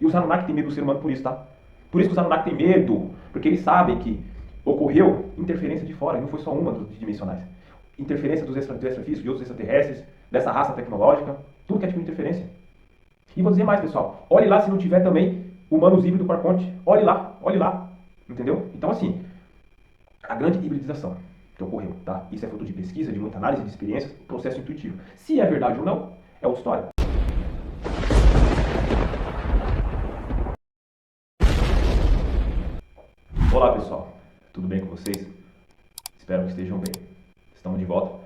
E os Anunnaki têm medo do ser humano por isso, tá? Por isso que os Anunnaki têm medo, porque eles sabem que ocorreu interferência de fora, e não foi só uma dos dimensionais. Interferência dos extrafísicos, de outros extraterrestres, dessa raça tecnológica, tudo que é tipo de interferência. E vou dizer mais, pessoal, olhe lá se não tiver também humanos híbridos com arconte. Olhe lá, entendeu? Então, assim, a grande hibridização que ocorreu, tá? Isso é fruto de pesquisa, de muita análise, de experiências, processo intuitivo. Se é verdade ou não, é outra história. Olá, pessoal. Tudo bem com vocês? Espero que estejam bem. Estamos de volta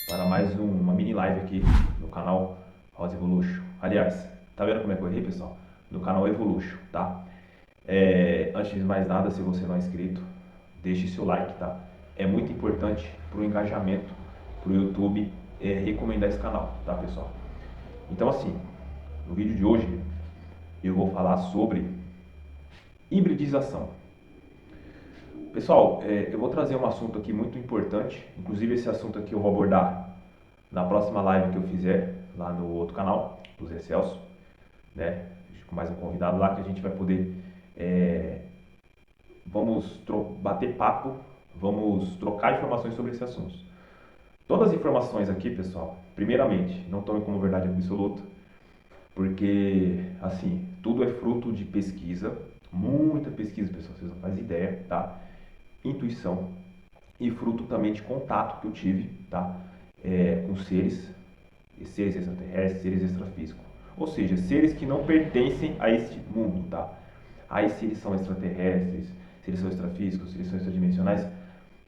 para mais uma mini live aqui no canal Rosa Evolution. Aliás, tá vendo como é que eu errei, pessoal? No canal Evolution, tá? Antes de mais nada, se você não é inscrito, deixe seu like, tá? É muito importante para o engajamento, para o YouTube recomendar esse canal, tá, pessoal? Então, assim, no vídeo de hoje eu vou falar sobre hibridização. Pessoal, eu vou trazer um assunto aqui muito importante, inclusive esse assunto aqui eu vou abordar na próxima live que eu fizer lá no outro canal, do Zé Celso, né? Com mais um convidado lá que a gente vai poder vamos bater papo, vamos trocar informações sobre esse assunto. Todas as informações aqui, pessoal, primeiramente, não tomem como verdade absoluta, porque, assim, tudo é fruto de pesquisa, muita pesquisa, pessoal, vocês não fazem ideia, tá? Intuição e fruto também de contato que eu tive, tá? Com seres extraterrestres, seres extrafísicos. Ou seja, seres que não pertencem a este mundo, tá? Aí se eles são extraterrestres, se eles são extrafísicos, se eles são extradimensionais,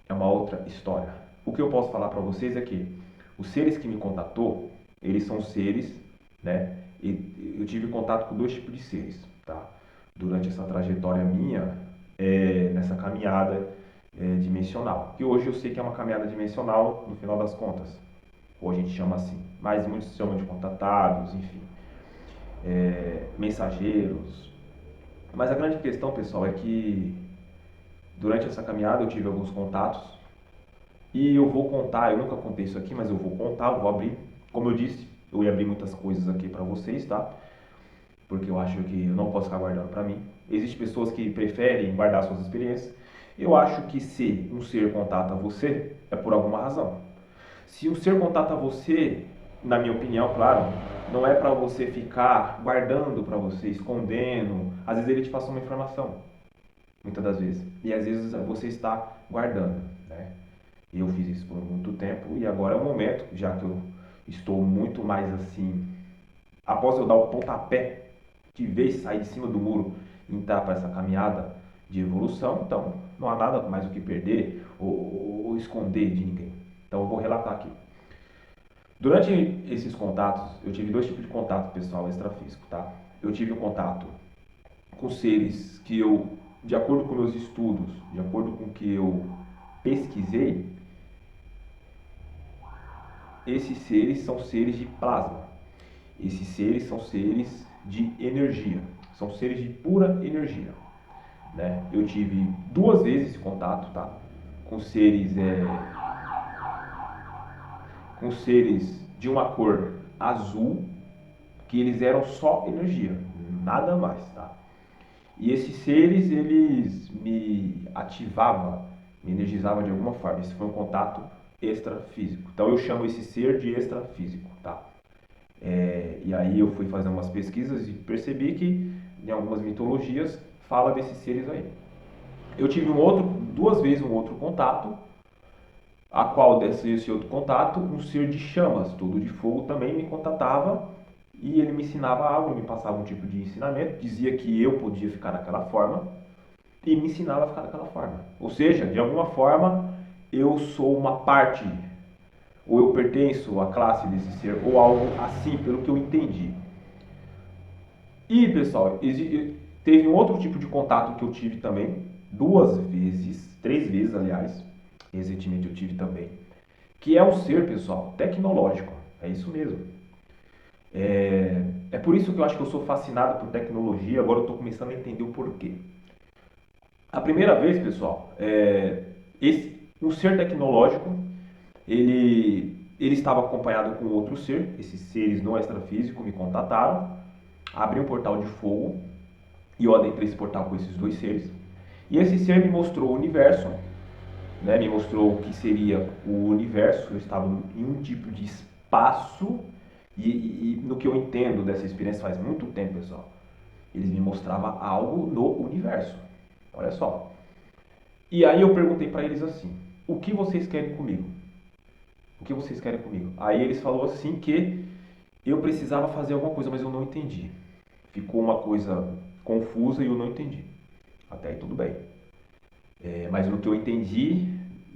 é uma outra história. O que eu posso falar para vocês é que os seres que me contatou, eles são seres, né? E eu tive contato com dois tipos de seres, tá? Durante essa trajetória minha, nessa caminhada dimensional. Que hoje eu sei que é uma caminhada dimensional, no final das contas. Ou a gente chama assim. Mas muitos chamam de contatados, enfim. Mensageiros. Mas a grande questão, pessoal, é que durante essa caminhada eu tive alguns contatos e eu vou contar, eu nunca contei isso aqui, mas eu vou contar, eu vou abrir. Como eu disse, eu ia abrir muitas coisas aqui para vocês, tá? Porque eu acho que eu não posso ficar guardando para mim. Existem pessoas que preferem guardar suas experiências. Eu acho que se um ser contata você, é por alguma razão. Se um ser contata você, na minha opinião, claro, não é para você ficar guardando para você, escondendo. Às vezes ele te passa uma informação, muitas das vezes. E às vezes você está guardando, né? Eu fiz isso por muito tempo e agora é o momento, já que eu estou muito mais assim, após eu dar o pontapé de vez sair de cima do muro e entrar para essa caminhada de evolução, então não há nada mais o que perder ou esconder de ninguém. Então eu vou relatar aqui. Durante esses contatos, eu tive dois tipos de contato pessoal extrafísico, tá? Eu tive um contato com seres que eu, de acordo com meus estudos, de acordo com o que eu pesquisei, esses seres são seres de plasma. Esses seres são seres de energia, são seres de pura energia, né? Eu tive duas vezes esse contato, tá? Com seres de uma cor azul, que eles eram só energia, nada mais, tá? E esses seres, eles me ativavam, me energizavam de alguma forma. Esse foi um contato extrafísico. Então eu chamo esse ser de extrafísico, tá? E aí eu fui fazer umas pesquisas e percebi que em algumas mitologias fala desses seres aí. Eu tive duas vezes um outro contato, a qual desse outro contato, um ser de chamas, todo de fogo, também me contatava e ele me ensinava algo, me passava um tipo de ensinamento, dizia que eu podia ficar daquela forma e me ensinava a ficar daquela forma. Ou seja, de alguma forma eu sou uma parte, ou eu pertenço à classe desse ser, ou algo assim, pelo que eu entendi. E pessoal, teve um outro tipo de contato que eu tive também, duas vezes, três vezes aliás, recentemente eu tive também, que é um ser, pessoal, tecnológico. É isso mesmo. É por isso que eu acho que eu sou fascinado por tecnologia, agora eu estou começando a entender o porquê. A primeira vez, pessoal, um ser tecnológico, ele estava acompanhado com outro ser, esses seres no extrafísico me contataram, abri um portal de fogo, E eu adentrei esse portal com esses dois seres. E esse ser me mostrou o universo, né? Me mostrou o que seria o universo. Eu estava em um tipo de espaço. E no que eu entendo dessa experiência faz muito tempo, pessoal, eles me mostravam algo no universo. Olha só. E aí eu perguntei para eles assim: o que vocês querem comigo? O que vocês querem comigo? Aí eles falaram assim que eu precisava fazer alguma coisa, mas eu não entendi. Ficou uma coisa confusa e eu não entendi. Até aí tudo bem. Mas no que eu entendi,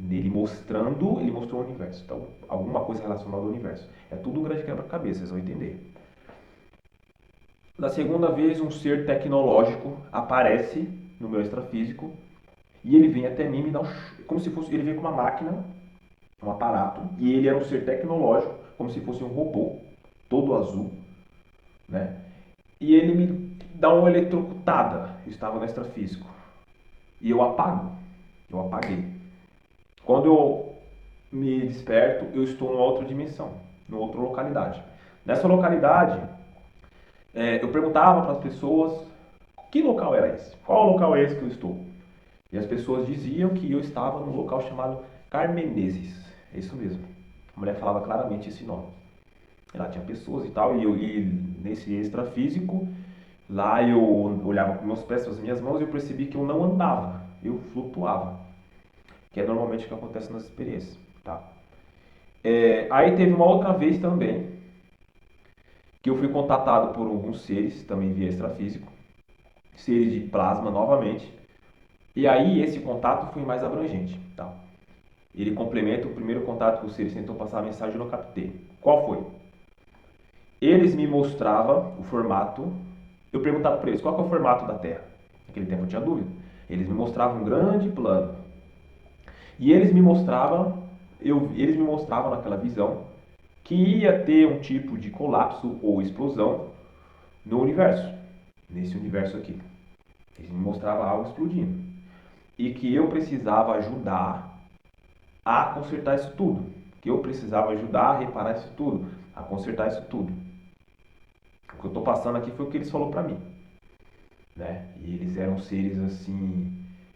ele mostrou o universo. Então, alguma coisa relacionada ao universo. É tudo um grande quebra-cabeça, vocês vão entender. Na segunda vez, um ser tecnológico aparece no meu extrafísico e ele vem até mim e me dá como se fosse, ele veio com uma máquina, um aparato, e ele era um ser tecnológico, como se fosse um robô, todo azul, né? E ele me dá uma eletrocutada. Eu estava no extrafísico. E eu apago. Eu apaguei. Quando eu me desperto, eu estou numa outra dimensão, numa outra localidade. Nessa localidade, eu perguntava para as pessoas que local era esse? Qual local é esse que eu estou? E as pessoas diziam que eu estava num local chamado Carmenezes. É isso mesmo. A mulher falava claramente esse nome. Lá tinha pessoas e tal, e nesse extrafísico, lá eu olhava com meus pés, com as minhas mãos, e eu percebi que eu não andava, eu flutuava, que é normalmente o que acontece nas experiências, tá? Aí teve uma outra vez também, que eu fui contatado por alguns seres, também via extrafísico, seres de plasma novamente, e aí esse contato foi mais abrangente, tá? Ele complementa o primeiro contato que os seres tentam passar a mensagem e eu não captei. Qual foi? Eles me mostravam o formato. Eu perguntava para eles qual que é o formato da Terra. Naquele tempo eu tinha dúvida. Eles me mostravam um grande plano. E eles me mostravam naquela visão que ia ter um tipo de colapso ou explosão no universo, nesse universo aqui. Eles me mostravam algo explodindo. E que eu precisava ajudar a consertar isso tudo. Que eu precisava ajudar a reparar isso tudo, a consertar isso tudo. O que eu estou passando aqui foi o que eles falaram para mim, né? E eles eram seres assim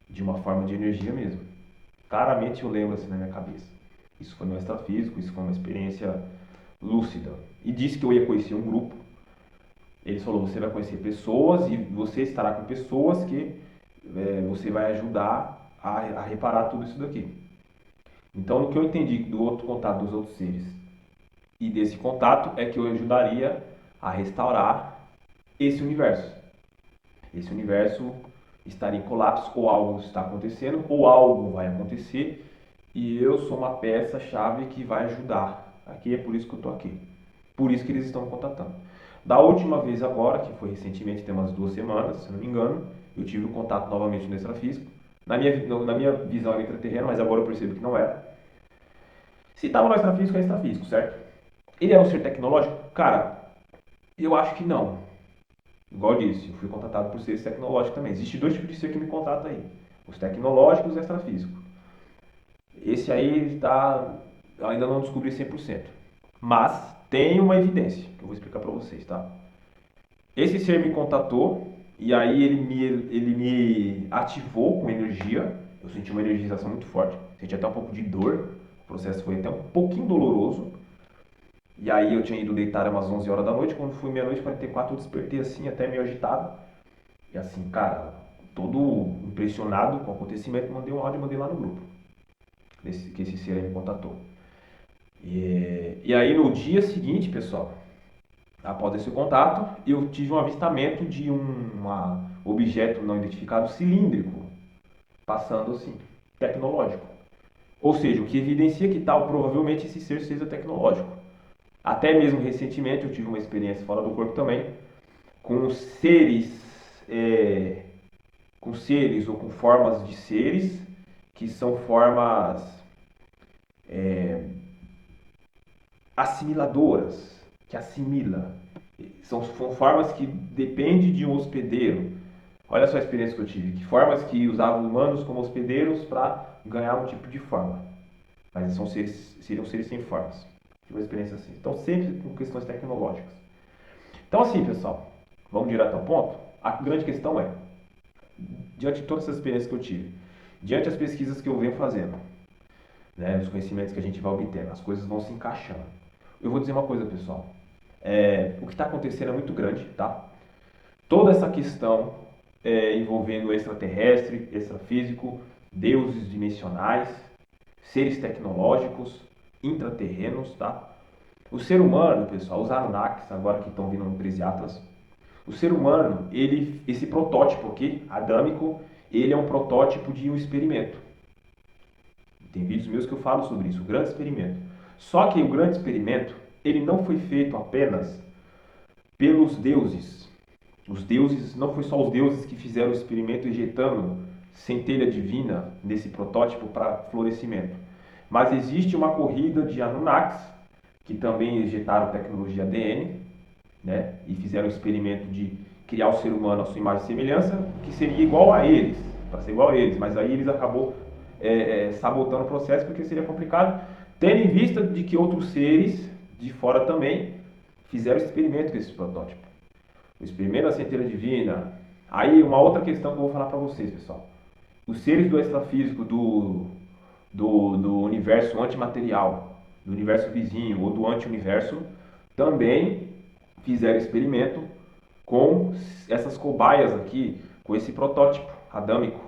de uma forma de energia mesmo. Claramente eu lembro assim na minha cabeça. Isso foi no extrafísico, isso foi uma experiência lúcida. E disse que eu ia conhecer um grupo. Eles falou: você vai conhecer pessoas e você estará com pessoas que você vai ajudar a reparar tudo isso daqui. Então, no que eu entendi do outro contato dos outros seres e desse contato é que eu ajudaria a restaurar esse universo. Esse universo estaria em colapso, ou algo está acontecendo, ou algo vai acontecer, e eu sou uma peça-chave que vai ajudar. Aqui é por isso que eu estou aqui. Por isso que eles estão me contatando. Da última vez agora, que foi recentemente, tem umas 2 semanas, se não me engano, eu tive um contato novamente no extrafísico. Na minha visão era intraterreno, mas agora eu percebo que não era. Se estava no extrafísico, é extrafísico, certo? Ele é um ser tecnológico? Cara, eu acho que não. Igual eu disse, eu fui contatado por seres tecnológicos também. Existem dois tipos de ser que me contatam aí: os tecnológicos e os extrafísicos. Esse aí está. Ainda não descobri 100%. Mas tem uma evidência que eu vou explicar para vocês, tá? Esse ser me contatou e aí ele me ativou com energia. Eu senti uma energização muito forte, senti até um pouco de dor. O processo foi até um pouquinho doloroso. E aí eu tinha ido deitar umas 11 horas da noite. Quando fui meia-noite e 44, eu despertei assim, até meio agitado. E assim, cara, todo impressionado com o acontecimento, mandei um áudio e mandei lá no grupo. Que esse ser aí me contatou. E aí no dia seguinte, pessoal, após esse contato, eu tive um avistamento de um objeto não identificado cilíndrico, passando assim, tecnológico. Ou seja, o que evidencia que tal provavelmente esse ser seja tecnológico. Até mesmo recentemente eu tive uma experiência fora do corpo também, com seres, com seres ou com formas de seres que são formas assimiladoras, que assimila. São formas que dependem de um hospedeiro. Olha só a experiência que eu tive. Que formas que usavam humanos como hospedeiros para ganhar um tipo de forma. Mas seriam seres sem formas. Tive uma experiência assim. Então, sempre com questões tecnológicas. Então, assim, pessoal, vamos direto ao ponto. A grande questão é, diante de todas essas experiências que eu tive, diante das pesquisas que eu venho fazendo, né, os conhecimentos que a gente vai obtendo, as coisas vão se encaixando. Eu vou dizer uma coisa, pessoal. O que está acontecendo é muito grande, tá? Toda essa questão envolvendo extraterrestre, extrafísico, deuses dimensionais, seres tecnológicos, intraterrenos, tá? O ser humano, pessoal, os Anunnakis, agora que estão vindo no 13 Atlas, o ser humano, esse protótipo aqui, adâmico, ele é um protótipo de um experimento. Tem vídeos meus que eu falo sobre isso, o grande experimento. Só que o grande experimento, ele não foi feito apenas pelos deuses. Os deuses, não foi só os deuses que fizeram o experimento injetando centelha divina nesse protótipo para florescimento. Mas existe uma corrida de Anunnakis, que também injetaram tecnologia ADN, né, e fizeram o experimento de criar o ser humano à sua imagem e semelhança, que seria igual a eles, para ser igual a eles, mas aí eles acabou sabotando o processo porque seria complicado, tendo em vista de que outros seres de fora também fizeram experimento com esse protótipo. O experimento da centelha divina. Aí uma outra questão que eu vou falar para vocês, pessoal. Os seres do extrafísico, do universo antimaterial, do universo vizinho ou do anti-universo, também fizeram experimento com essas cobaias aqui, com esse protótipo adâmico.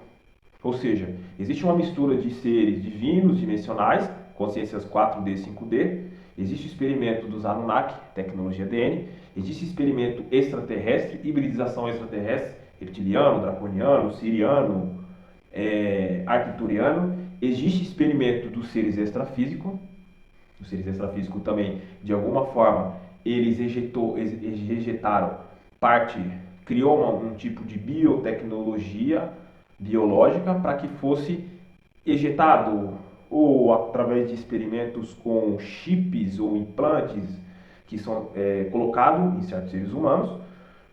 Ou seja, existe uma mistura de seres divinos, dimensionais, consciências 4D, 5D, existe o experimento dos Anunnaki, tecnologia ADN, existe experimento extraterrestre, hibridização extraterrestre, reptiliano, draconiano, siriano, arcturiano, existe experimento dos seres extrafísicos, os seres extrafísicos também, de alguma forma, eles ejetaram parte, criou um tipo de biotecnologia biológica para que fosse ejetado ou através de experimentos com chips ou implantes que são colocados em certos seres humanos,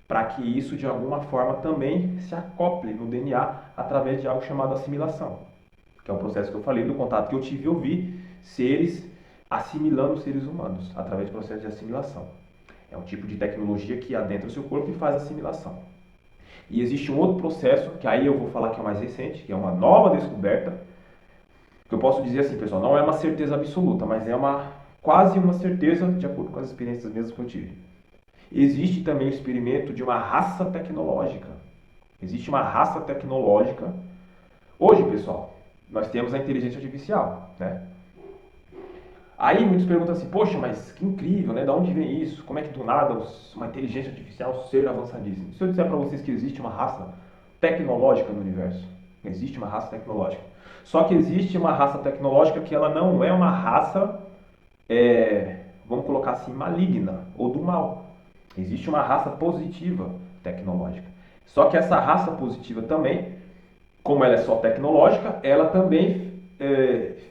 para que isso de alguma forma também se acople no DNA através de algo chamado assimilação, que é o processo que eu falei do contato que eu tive e ouvi seres assimilando os seres humanos através do processo de assimilação. É um tipo de tecnologia que adentra o seu corpo e faz assimilação. E existe um outro processo, que aí eu vou falar que é o mais recente, que é uma nova descoberta, que eu posso dizer assim, pessoal, não é uma certeza absoluta, mas é quase uma certeza de acordo com as experiências mesmas que eu tive. Existe também o experimento de uma raça tecnológica. Existe uma raça tecnológica. Hoje, pessoal, nós temos a inteligência artificial, né? Aí muitos perguntam assim, poxa, mas que incrível, né? Da onde vem isso? Como é que do nada uma inteligência artificial ser avançadíssima? Se eu disser para vocês que existe uma raça tecnológica no universo, existe uma raça tecnológica. Só que existe uma raça tecnológica que ela não é uma raça, vamos colocar assim, maligna ou do mal. Existe uma raça positiva tecnológica. Só que essa raça positiva também, como ela é só tecnológica, ela também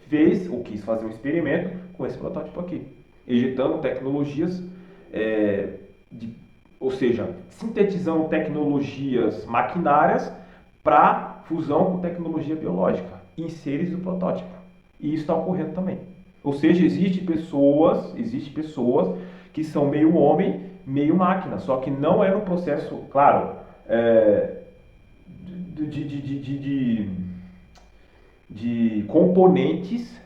fez ou quis fazer um experimento com esse protótipo aqui, injetando tecnologias, ou seja, sintetizando tecnologias maquinárias para fusão com tecnologia biológica em seres do protótipo. E isso está ocorrendo também. Ou seja, existem pessoas que são meio homem, meio máquina, só que não é no processo, claro, de componentes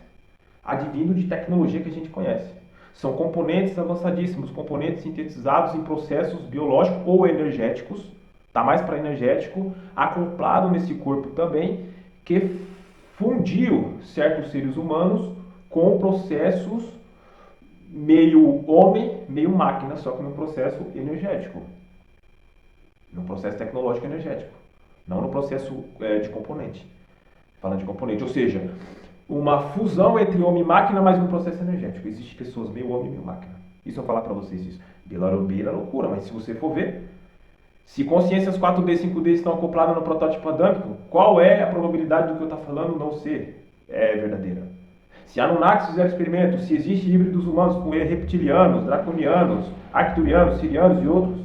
advindo de tecnologia que a gente conhece. São componentes avançadíssimos, componentes sintetizados em processos biológicos ou energéticos, tá mais para energético, acoplado nesse corpo também, que fundiu certos seres humanos com processos meio homem, meio máquina, só que num processo energético, num processo tecnológico energético, não no processo de componente. Falando de componente, ou seja, uma fusão entre homem e máquina, mas num processo energético. Existem pessoas meio homem e meio máquina. Isso eu vou falar para vocês isso. Beira loucura, mas se você for ver, se consciências 4D, 5D estão acopladas no protótipo adâmico, qual é a probabilidade do que eu estou falando não ser verdadeira? Se Anunnakis fizeram experimento, se existe híbridos humanos com reptilianos, draconianos, arcturianos, sirianos e outros,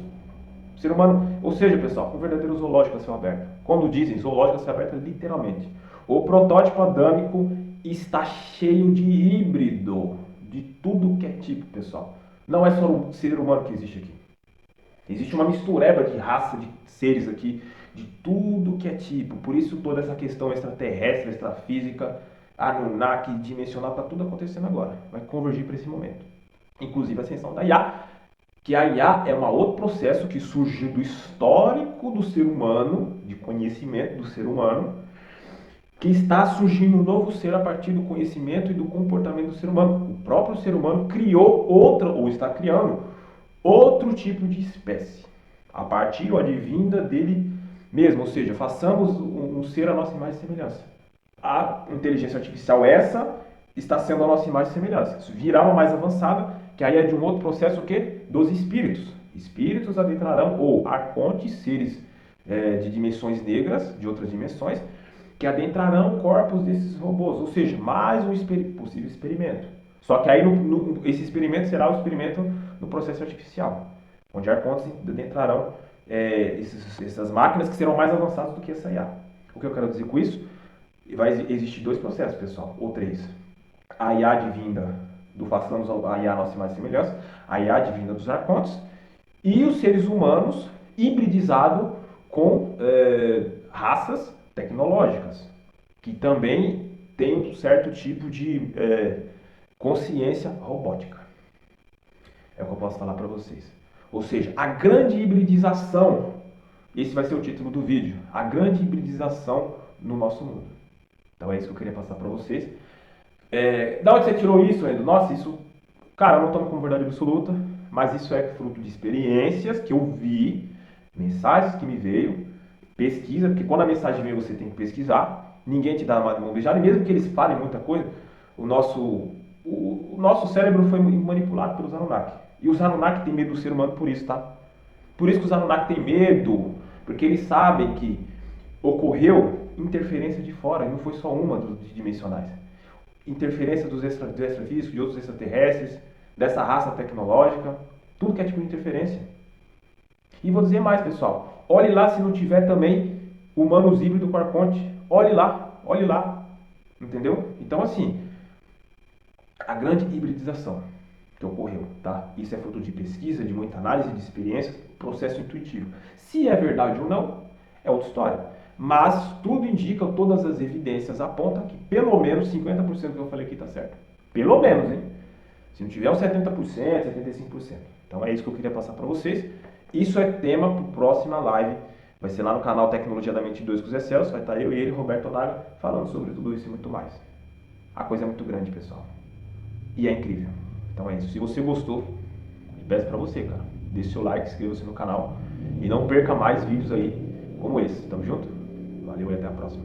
o ser humano, ou seja, pessoal, um verdadeiro zoológico a céu aberto. Quando dizem zoológico a céu aberto, literalmente. O protótipo adâmico está cheio de híbrido, de tudo que é tipo, pessoal. Não é só o ser humano que existe aqui. Existe uma mistureba de raça, de seres aqui, de tudo que é tipo. Por isso toda essa questão extraterrestre, extrafísica, Anunnaki, dimensional, está tudo acontecendo agora. Vai convergir para esse momento. Inclusive a ascensão da IA, que a IA é um outro processo que surgiu do histórico do ser humano, de conhecimento do ser humano, que está surgindo um novo ser a partir do conhecimento e do comportamento do ser humano. O próprio ser humano criou outra, ou está criando, outro tipo de espécie, a partir ou advinda dele mesmo, ou seja, façamos um ser a nossa imagem e semelhança. A inteligência artificial essa está sendo a nossa imagem e semelhança. Isso virá uma mais avançada, que aí é de um outro processo o quê? Dos espíritos. Espíritos adentrarão, ou arcontes, seres de dimensões negras, de outras dimensões, que adentrarão corpos desses robôs, ou seja, mais um possível experimento. Só que aí esse experimento será o experimento no processo artificial, onde arcontes adentrarão essas máquinas que serão mais avançadas do que essa IA. O que eu quero dizer com isso? Vai existir dois processos, pessoal, ou três. A IA advinda do façamos a IA nossa imagem e semelhança, a IA advinda dos arcontes, e os seres humanos hibridizado com raças tecnológicas, que também tem um certo tipo de consciência robótica. É o que eu posso falar para vocês. Ou seja, a grande hibridização, esse vai ser o título do vídeo, a grande hibridização no nosso mundo. Então é isso que eu queria passar para vocês. Da onde você tirou isso, Endo? Nossa, isso, cara, eu não tomo como verdade absoluta, mas isso é fruto de experiências que eu vi, mensagens que me veio, pesquisa, porque quando a mensagem vem você tem que pesquisar, ninguém te dá uma mão beijada, e mesmo que eles falem muita coisa, o nosso cérebro foi manipulado pelos Anunnaki. E os Anunnaki têm medo do ser humano por isso, tá? Por isso que os Anunnaki têm medo, porque eles sabem que ocorreu interferência de fora, e não foi só uma dos dimensionais. Interferência do extrafísico, de outros extraterrestres, dessa raça tecnológica, tudo que é tipo de interferência. E vou dizer mais, pessoal, olhe lá se não tiver também humanos híbridos com arconte. Olhe lá, entendeu? Então assim, a grande hibridização que ocorreu, tá? Isso é fruto de pesquisa, de muita análise, de experiências, processo intuitivo. Se é verdade ou não, é outra história. Mas tudo indica, todas as evidências apontam que pelo menos 50% que eu falei aqui está certo. Pelo menos, hein? Se não tiver uns 70%, 75%. Então é isso que eu queria passar para vocês. Isso é tema para a próxima live. Vai ser lá no canal Tecnologia da Mente 2 com o Zé Celso. Vai estar eu e ele, Roberto Onaga, falando sobre tudo isso e muito mais. A coisa é muito grande, pessoal. E é incrível. Então é isso. Se você gostou, peço para você, cara. Deixe seu like, inscreva-se no canal. E não perca mais vídeos aí como esse. Tamo junto? Valeu e até a próxima.